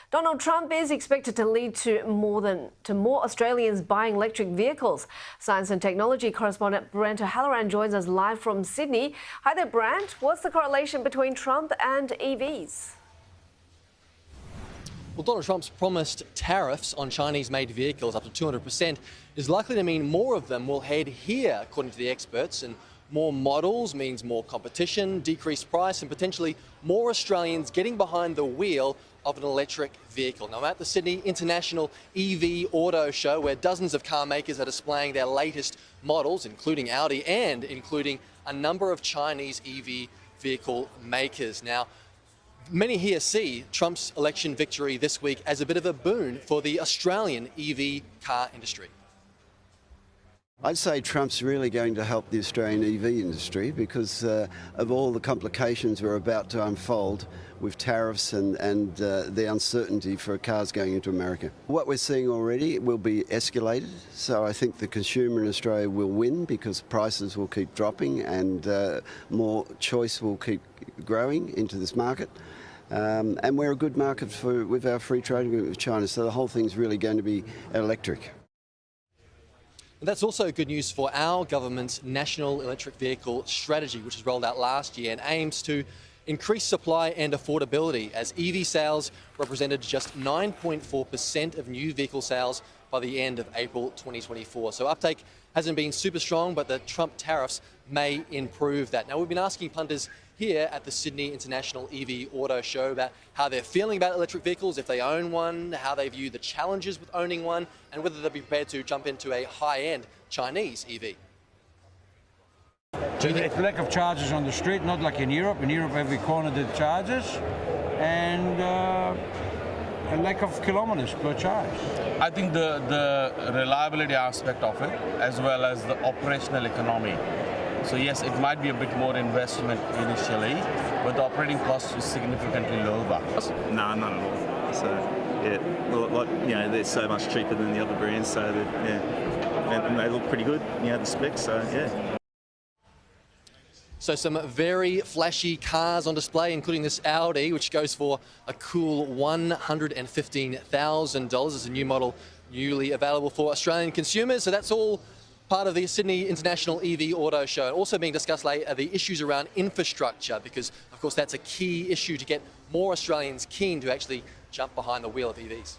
Donald Trump is expected to lead to more Australians buying electric vehicles. Science and technology correspondent Brent O'Halloran joins us live from Sydney. Hi there, Brent. What's the correlation between Trump and EVs? Well, Donald Trump's promised tariffs on Chinese-made vehicles up to 200% is likely to mean more of them will head here, according to the experts, and more models means more competition, decreased price, and potentially more Australians getting behind the wheel of an electric vehicle. Now, I'm at the Sydney International EV Auto Show, where dozens of car makers are displaying their latest models, including Audi and including a number of Chinese EV vehicle makers. Now, many here see Trump's election victory this week as a bit of a boon for the Australian EV car industry. I'd say Trump's really going to help the Australian EV industry because of all the complications we're about to unfold with tariffs and the uncertainty for cars going into America. What we're seeing already will be escalated, so I think the consumer in Australia will win because prices will keep dropping and more choice will keep growing into this market. And we're a good market with our free trade agreement with China, so the whole thing's really going to be electric. And that's also good news for our government's National Electric Vehicle Strategy, which was rolled out last year and aims to increase supply and affordability, as EV sales represented just 9.4% of new vehicle sales by the end of April 2024. So uptake hasn't been super strong, but the Trump tariffs may improve that. Now, we've been asking punters here at the Sydney International EV Auto Show about how they're feeling about electric vehicles, if they own one, how they view the challenges with owning one, and whether they'll be prepared to jump into a high-end Chinese EV. It's lack of charges on the street, not like in Europe. In Europe, every corner did charges, and a lack of kilometers per charge. I think the reliability aspect of it, as well as the operational economy. So yes, it might be a bit more investment initially, but the operating cost is significantly lower. No, none at all. So yeah, like they're so much cheaper than the other brands. So and they look pretty good. The specs. So yeah. So some very flashy cars on display, including this Audi, which goes for a cool $115,000. It's a new model, newly available for Australian consumers. So that's all part of the Sydney International EV Auto Show. Also being discussed later are the issues around infrastructure, because of course that's a key issue to get more Australians keen to actually jump behind the wheel of EVs.